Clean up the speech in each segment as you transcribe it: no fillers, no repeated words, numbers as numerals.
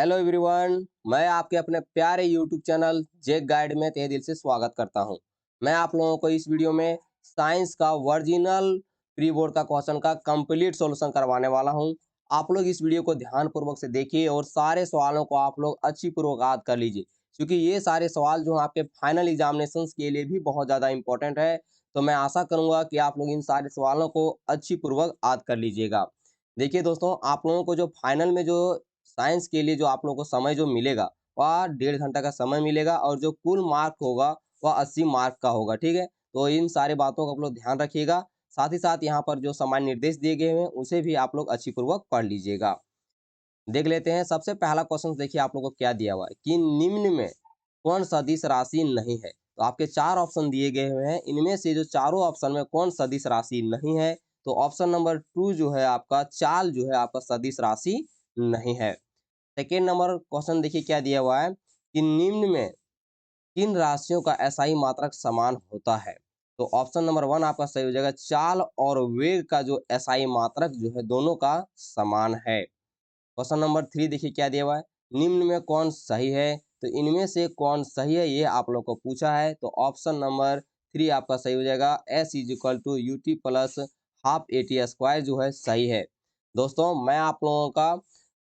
Hello everyone. मैं आपके अपने प्यारे यूट्यूब चैनल जेक गाइड में तहे दिल से स्वागत करता हूं। मैं आप लोगों को इस वीडियो में साइंस का ओरिजिनल प्री बोर्ड का क्वेश्चन का कंप्लीट सॉल्यूशन करवाने वाला हूं। आप लोग इस वीडियो को ध्यान पूर्वक से देखिए और सारे सवालों को आप लोग अच्छी पूर्वक याद कर लीजिए, क्योंकि ये सारे सवाल जो हैं आपके फाइनल एग्जामिनेशन के लिए भी बहुत ज़्यादा इंपॉर्टेंट है। तो मैं आशा करूँगा कि आप लोग इन सारे सवालों को अच्छी पूर्वक याद कर लीजिएगा। देखिए दोस्तों, आप लोगों को जो फाइनल में जो साइंस के लिए जो आप लोगों को समय जो मिलेगा, वह 1.5 घंटा का समय मिलेगा और जो कुल मार्क होगा वह 80 मार्क का होगा, ठीक है? तो इन सारी बातों का आप लोग ध्यान रखिएगा। साथ ही साथ यहाँ पर जो सामान्य निर्देश दिए गए हैं उसे भी आप लोग अच्छी पूर्वक पढ़ लीजिएगा। देख लेते हैं, सबसे पहला क्वेश्चन देखिए आप लोगों को क्या दिया हुआ है कि निम्न में कौन सदिश राशि नहीं है। तो आपके 4 ऑप्शन दिए गए हुए हैं, इनमें से जो चारों ऑप्शन में कौन सदिश राशि नहीं है, तो ऑप्शन नंबर 2 जो है आपका चाल जो है आपका सदिश राशि नहीं है। सेकेंड नंबर क्वेश्चन देखिए क्या दिया हुआ है कि निम्न में किन राशियों का एसआई मात्रक समान होता है। तो ऑप्शन नंबर 1 आपका सही हो जाएगा, चाल और वेग का जो एसआई मात्रक जो है दोनों का समान है। क्वेश्चन नंबर 3 देखिए क्या दिया हुआ है, निम्न में कौन सही है। तो इनमें से कौन सही है ये आप लोग को पूछा है। तो ऑप्शन नंबर 3 आपका सही हो जाएगा, s is equal to u t plus half a t square जो है सही है। दोस्तों, मैं आप लोगों का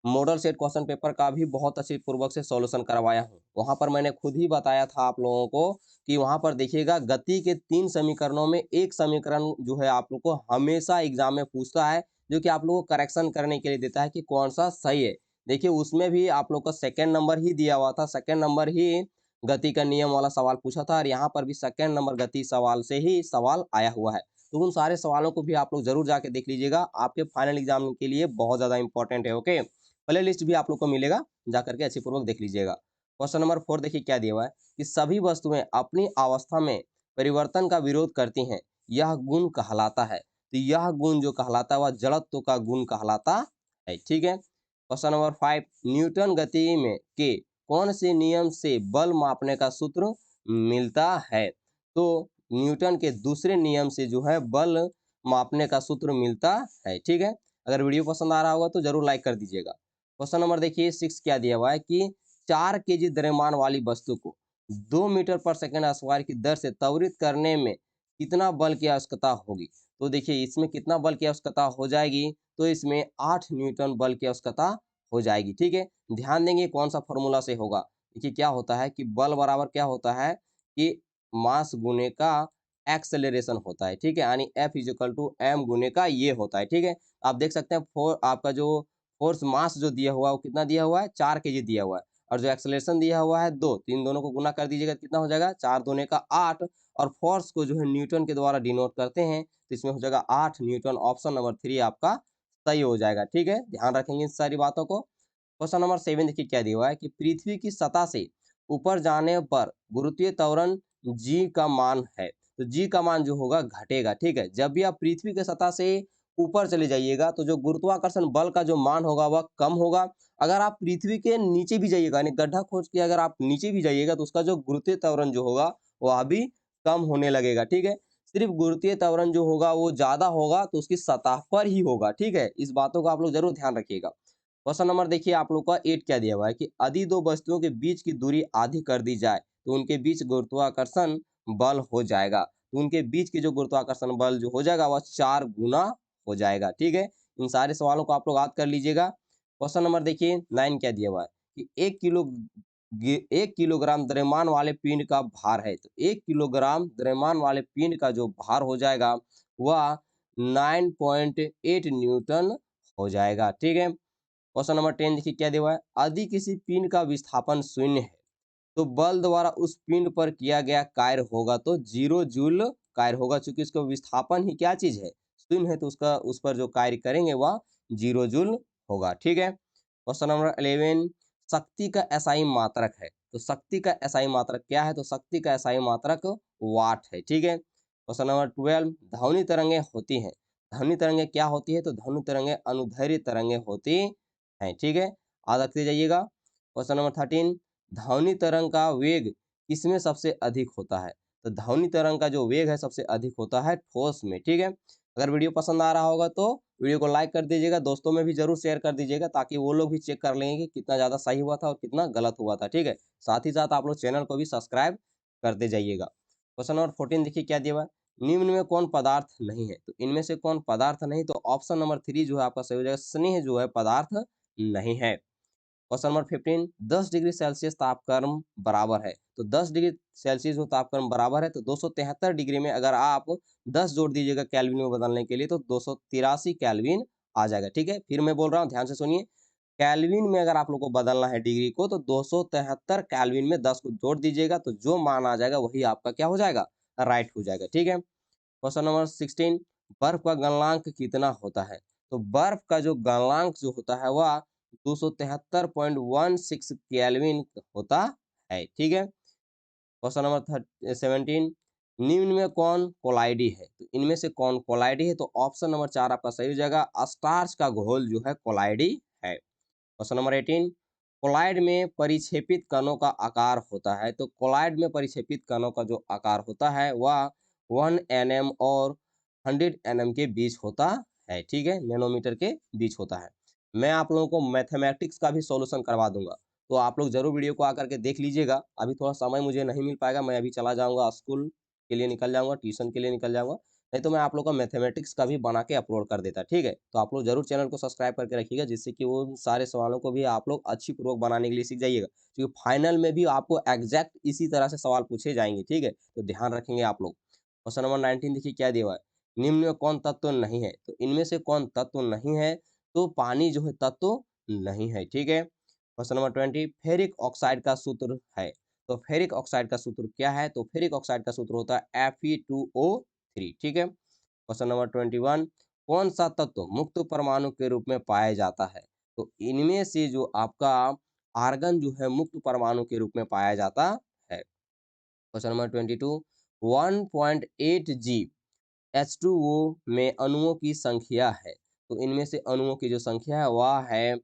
मॉडल सेट क्वेश्चन पेपर का भी बहुत अच्छी पूर्वक से सॉल्यूशन करवाया हूँ। वहां पर मैंने खुद ही बताया था आप लोगों को कि वहां पर देखिएगा गति के 3 समीकरणों में एक समीकरण जो है आप लोग को हमेशा एग्जाम में पूछता है, जो कि आप लोगों को करेक्शन करने के लिए देता है कि कौन सा सही है। देखिए उसमें भी आप लोग को सेकंड नंबर ही दिया हुआ था, सेकंड नंबर ही गति का नियम वाला सवाल पूछा था और यहाँ पर भी सेकंड नंबर गति सवाल से ही सवाल आया हुआ है। तो उन सारे सवालों को भी आप लोग जरूर जाके देख लीजिएगा, आपके फाइनल एग्जाम के लिए बहुत ज्यादा इंपॉर्टेंट है। ओके, प्ले लिस्ट भी आप लोग को मिलेगा, जाकर के अच्छी पूर्वक देख लीजिएगा। क्वेश्चन नंबर 4 देखिए क्या दिया हुआ है कि सभी वस्तुएं अपनी अवस्था में परिवर्तन का विरोध करती हैं, यह गुण कहलाता है। तो यह गुण जो कहलाता है वह जड़त्व का गुण कहलाता है, ठीक है। क्वेश्चन नंबर 5, न्यूटन गति में के कौन से नियम से बल मापने का सूत्र मिलता है। तो न्यूटन के दूसरे नियम से जो है बल मापने का सूत्र मिलता है, ठीक है। अगर वीडियो पसंद आ रहा होगा तो जरूर लाइक कर दीजिएगा। क्वेश्चन नंबर देखिए 6 क्या दिया हुआ है कि 4 केजी द्रव्यमान वाली वस्तु को 2 मीटर पर सेकंड स्क्वायर की दर से त्वरित करने में कितना बल की आवश्यकता होगी। तो देखिए इसमें कितना बल की आवश्यकता हो जाएगी, तो इसमें 8 न्यूटन बल की आवश्यकता हो जाएगी, ठीक है। ध्यान देंगे कौन सा फॉर्मूला से होगा। देखिए क्या होता है कि बल बराबर क्या होता है कि मास गुने का एक्सेलरेशन होता है, ठीक है, यानी F is equal to m गुने का ये होता है, ठीक है। आप देख सकते हैं फोर आपका जो फोर्स मास जो दिया हुआ है वो कितना दिया हुआ है, 4 केजी दिया हुआ है, और जो एक्सेलरेशन दिया हुआ है 2, तो इन दोनों को गुना कर दीजिएगा कितना हो जाएगा, 4 दूने का 8, और फोर्स को जो है न्यूटन के द्वारा डिनोट करते हैं, तो इसमें हो जाएगा 8 न्यूटन। ऑप्शन नंबर 3 आपका सही हो जाएगा, ठीक है। ध्यान रखेंगे इन सारी बातों को। क्वेश्चन नंबर 7 देखिए क्या दिया हुआ है कि पृथ्वी की सतह से ऊपर जाने पर गुरुत्वीय त्वरण जी का मान है। तो जी का मान जो होगा घटेगा, ठीक है। जब भी आप पृथ्वी की सतह से ऊपर चले जाइएगा तो जो गुरुत्वाकर्षण बल का जो मान होगा वह कम होगा। अगर आप पृथ्वी के नीचे भी जाइएगा, यानी गड्ढा खोद के अगर आप नीचे भी जाइएगा तो उसका जो गुरुत्वीय त्वरण जो होगा वह भी कम होने लगेगा, ठीक है। सिर्फ गुरुत्वीय त्वरण जो होगा वो ज्यादा होगा तो उसकी सतह पर ही होगा, ठीक है। इस बातों का आप लोग जरूर ध्यान रखिएगा। क्वेश्चन नंबर देखिए आप लोग का 8 क्या दिया हुआ है कि यदि दो वस्तुओं के बीच की दूरी आधी कर दी जाए तो उनके बीच गुरुत्वाकर्षण बल हो जाएगा। तो उनके बीच की जो गुरुत्वाकर्षण बल जो हो जाएगा वह 4 गुना हो जाएगा, ठीक है। इन सारे सवालों को आप लोग याद कर लीजिएगा। क्वेश्चन नंबर देखिए 9 क्या दिया हुआ है कि 1 किलोग्राम द्रव्यमान वाले पिंड का भार है। तो 1 किलोग्राम द्रव्यमान वाले पिंड का जो भार हो जाएगा वह 9.8 न्यूटन हो जाएगा, ठीक है। क्वेश्चन नंबर 10 देखिए क्या दिया हुआ है, यदि किसी पिंड का विस्थापन शून्य है तो बल द्वारा उस पिंड पर किया गया कार्य होगा तो 0 जूल कार्य होगा। चूंकि इसका विस्थापन ही क्या चीज है, शून्य है, तो उसका उस पर जो कार्य करेंगे वह 0 जूल होगा, ठीक है। क्वेश्चन नंबर 11, शक्ति का एसआई मात्रक है। तो शक्ति का एसआई मात्रक क्या है, तो शक्ति का एसआई मात्रक वाट है, ठीक है। क्वेश्चन नंबर 12, ध्वनि तरंगे होती हैं। ध्वनि तरंगे क्या होती है, तो ध्वनि तरंगे अनुदैर्घ्य तरंगे होती है, ठीक है। याद रखते जाइएगा। क्वेश्चन नंबर 13, ध्वनि तरंग का वेग किसमें सबसे अधिक होता है। तो ध्वनि तरंग का जो वेग है सबसे अधिक होता है ठोस में, ठीक है। अगर वीडियो पसंद आ रहा होगा तो वीडियो को लाइक कर दीजिएगा, दोस्तों में भी जरूर शेयर कर दीजिएगा ताकि वो लोग भी चेक कर लेंगे कि कितना ज़्यादा सही हुआ था और कितना गलत हुआ था, ठीक है। साथ ही साथ आप लोग चैनल को भी सब्सक्राइब करते जाइएगा। क्वेश्चन नंबर 14 देखिए क्या दिया हुआ है, निम्न में कौन पदार्थ नहीं है? तो इनमें से कौन पदार्थ नहीं, तो ऑप्शन नंबर 3 जो है आपका सही हो जाएगा, स्नेह जो है पदार्थ नहीं है। क्वेश्चन नंबर 15, 10 डिग्री सेल्सियस तापक्रम बराबर है, तो 10 डिग्री सेल्सियस जो तापक्रम बराबर है तो 273 डिग्री में अगर आप 10 जोड़ दीजिएगा कैल्विन में बदलने के लिए तो 283 कैल्विन आ जाएगा, ठीक है। फिर मैं बोल रहा हूँ, ध्यान से सुनिए, कैल्विन में अगर आप लोग को बदलना है डिग्री को तो 273 कैल्विन में 10 को जोड़ दीजिएगा तो जो मान आ जाएगा वही आपका क्या हो जाएगा, राइट हो जाएगा, ठीक है। क्वेश्चन नंबर 16, बर्फ का गलनांक कितना होता है? तो बर्फ का जो गलनांक जो होता है वह 273.16 केल्विन होता है, ठीक है। क्वेश्चन नंबर 17, निम्न में कौन कोलाइडी है? तो इनमें से कौन कोलाइडी है? तो ऑप्शन नंबर 4 आपका सही हो जाएगा, स्टार्च का घोल जो है कोलाइडी है। क्वेश्चन नंबर 18, कोलाइड में परिक्षेपित कणों का आकार होता है, तो कोलाइड में परिक्षेपित कणों का जो आकार होता है वह 1 nm और 100 nm के बीच होता है, ठीक है, नैनोमीटर के बीच होता है। मैं आप लोगों को मैथमेटिक्स का भी सॉल्यूशन करवा दूंगा, तो आप लोग जरूर वीडियो को आकर के देख लीजिएगा। अभी थोड़ा समय मुझे नहीं मिल पाएगा, मैं अभी चला जाऊंगा स्कूल के लिए निकल जाऊंगा, ट्यूशन के लिए निकल जाऊंगा, नहीं तो मैं आप लोग का मैथमेटिक्स का भी बना के अपलोड कर देता, ठीक है। तो आप लोग जरूर चैनल को सब्सक्राइब करके रखिएगा जिससे कि वो सारे सवालों को भी आप लोग अच्छी पूर्वक बनाने के लिए सीख जाइएगा, क्योंकि फाइनल में भी आपको एग्जैक्ट इसी तरह से सवाल पूछे जाएंगे, ठीक है, तो ध्यान रखेंगे आप लोग। क्वेश्चन नंबर 19 देखिए क्या दिया हुआ है, निम्न में कौन तत्व नहीं है? तो इनमें से कौन तत्व नहीं है? तो पानी जो है तत्व नहीं है, ठीक है। क्वेश्चन नंबर 20, फेरिक ऑक्साइड का सूत्र है, तो फेरिक ऑक्साइड का सूत्र क्या है? तो फेरिक ऑक्साइड का सूत्र होता है Fe2O3, ठीक है। क्वेश्चन नंबर 21, कौन सा तत्व मुक्त परमाणु के रूप में पाया जाता है? तो इनमें से जो आपका आर्गन जो है मुक्त परमाणु के रूप में पाया जाता है। क्वेश्चन नंबर 22, 1.8 जी H2O में अणुओं की संख्या है, तो इनमें से अणुओं की जो संख्या है वह है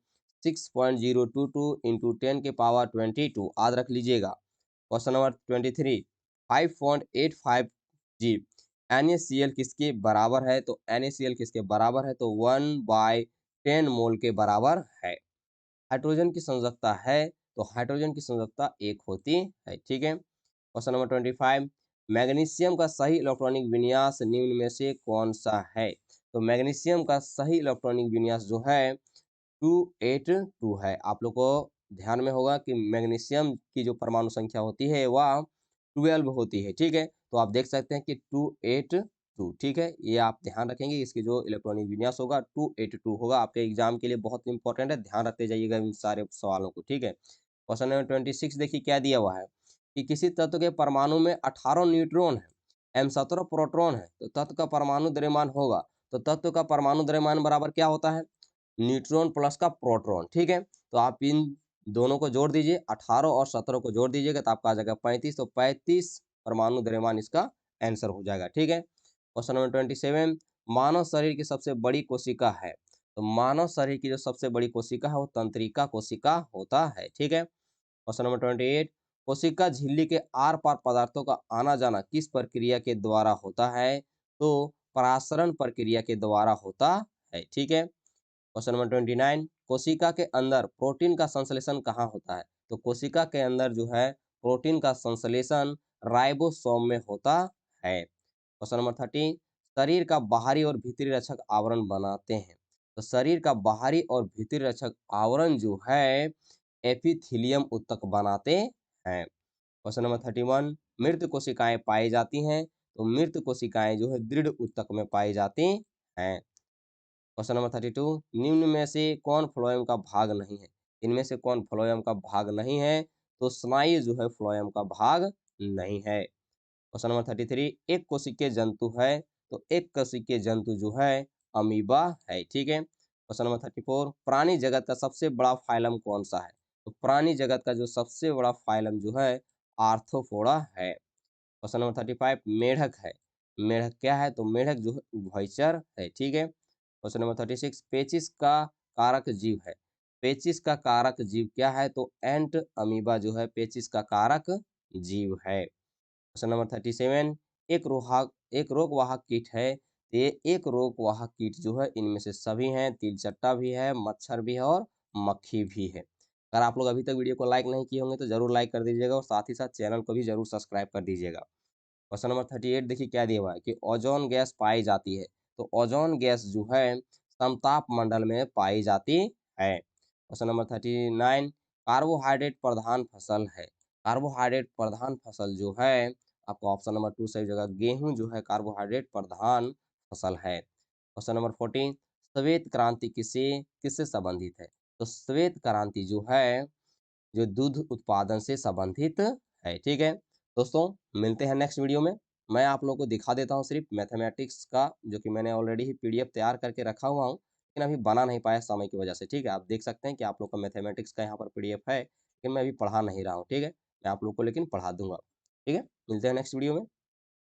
6.022 इंटू 10 के पावर 22, याद रख लीजिएगा। क्वेश्चन नंबर 23, 5.85 जी NaCl किसके बराबर है? तो NaCl किसके बराबर है? तो 1/10 मोल के बराबर है। हाइड्रोजन की संयोजकता है, तो हाइड्रोजन की संयोजकता 1 होती है, ठीक है। क्वेश्चन नंबर 25, मैग्नीशियम का सही इलेक्ट्रॉनिक विन्यास निम्न में से कौन सा है? तो मैग्नीशियम का सही इलेक्ट्रॉनिक विन्यास जो है 282 है। आप लोग को ध्यान में होगा कि मैग्नीशियम की जो परमाणु संख्या होती है वह 12 होती है, ठीक है। तो आप देख सकते हैं कि 282, ठीक है, ये आप ध्यान रखेंगे, इसकी जो इलेक्ट्रॉनिक विन्यास होगा 282 होगा। आपके एग्जाम के लिए बहुत इंपॉर्टेंट है, ध्यान रखते जाइएगा इन सारे सवालों को, ठीक है। क्वेश्चन नंबर 26 देखिए क्या दिया हुआ है कि किसी तत्व के परमाणु में 18 न्यूट्रॉन है एवं 17 प्रोटॉन है, तो तत्व का परमाणु द्रव्यमान होगा, तो तत्व का परमाणु द्रव्यमान बराबर क्या होता है? न्यूट्रॉन प्लस का प्रोटॉन, ठीक है। तो आप इन दोनों को जोड़ दीजिए, 18 और 17 को जोड़ दीजिएगा तो आपका आ जाएगा 35, तो 35 परमाणु द्रव्यमान इसका आंसर हो जाएगा, ठीक है। क्वेश्चन नंबर 27, मानव शरीर की सबसे बड़ी कोशिका है, तो मानव शरीर की जो सबसे बड़ी कोशिका है वो तंत्रिका कोशिका होता है, ठीक है। क्वेश्चन नंबर 28, कोशिका झिल्ली के आर पार पदार्थों का आना जाना किस प्रक्रिया के द्वारा होता है? तो परासरण प्रक्रिया के द्वारा होता है, ठीक है। क्वेश्चन नंबर 29, कोशिका के अंदर प्रोटीन का संश्लेषण कहाँ होता है? तो कोशिका के अंदर जो है प्रोटीन का संश्लेषण राइबोसोम में होता है। क्वेश्चन नंबर 30, शरीर का बाहरी और भीतरी रक्षक आवरण बनाते हैं, तो शरीर का बाहरी और भीतरी रक्षक आवरण जो है एपिथीलियम ऊतक बनाते हैं। क्वेश्चन नंबर 31, मृत कोशिकाएं पाई जाती हैं, तो मृत कोशिकाएं जो है दृढ़ ऊतक में पाई जाती हैं। क्वेश्चन नंबर 32, निम्न में से कौन फ्लोएम का भाग नहीं है? इनमें से कौन फ्लोएम का भाग नहीं है? तो स्नायु जो है फ्लोएम का भाग नहीं है। क्वेश्चन नंबर 33, एक कोशिकीय जंतु है, तो एक कोशिकीय जंतु जो है अमीबा है, ठीक है। क्वेश्चन नंबर 34, प्राणी जगत का सबसे बड़ा फाइलम कौन सा है? तो प्राणी जगत का जो सबसे बड़ा फाइलम जो है आर्थ्रोपोडा है। क्वेश्चन नंबर 35, मेढक है, मेढक क्या है? तो मेढक जो है उभयचर है, ठीक है। क्वेश्चन नंबर 36, पेचिश का कारक जीव है, पेचिश का कारक जीव क्या है? तो एंट अमीबा जो है पेचिश का कारक जीव है। क्वेश्चन नंबर 37, एक रोग वाहक कीट है तो ये एक रोग वाहक कीट जो है इनमें से सभी हैं, तिलचट्टा भी है, मच्छर भी है और मक्खी भी है। अगर आप लोग अभी तक वीडियो को लाइक नहीं किए होंगे तो जरूर लाइक कर दीजिएगा और साथ ही साथ चैनल को भी जरूर सब्सक्राइब कर दीजिएगा। क्वेश्चन नंबर 38 देखिए क्या दिया हुआ है कि ओजोन गैस पाई जाती है। तो ओजोन गैस जो है समताप मंडल में पाई जाती है। क्वेश्चन नंबर 39 कार्बोहाइड्रेट प्रधान फसल है। कार्बोहाइड्रेट प्रधान फसल जो है आपको ऑप्शन नंबर 2 सही जगह गेहूं जो है कार्बोहाइड्रेट प्रधान फसल है। क्वेश्चन नंबर 14 श्वेत क्रांति किससे संबंधित है। तो श्वेत क्रांति जो है जो दूध उत्पादन से संबंधित है। ठीक है दोस्तों, मिलते हैं नेक्स्ट वीडियो में। मैं आप लोगों को दिखा देता हूँ सिर्फ मैथमेटिक्स का, जो कि मैंने ऑलरेडी ही पीडीएफ तैयार करके रखा हुआ हूँ, लेकिन अभी बना नहीं पाया समय की वजह से। ठीक है, आप देख सकते हैं कि आप लोग का मैथमेटिक्स का यहाँ पर पीडीएफ है, लेकिन मैं अभी पढ़ा नहीं रहा हूँ। ठीक है, मैं आप लोग को लेकिन पढ़ा दूंगा। ठीक है, मिलते हैं नेक्स्ट वीडियो में।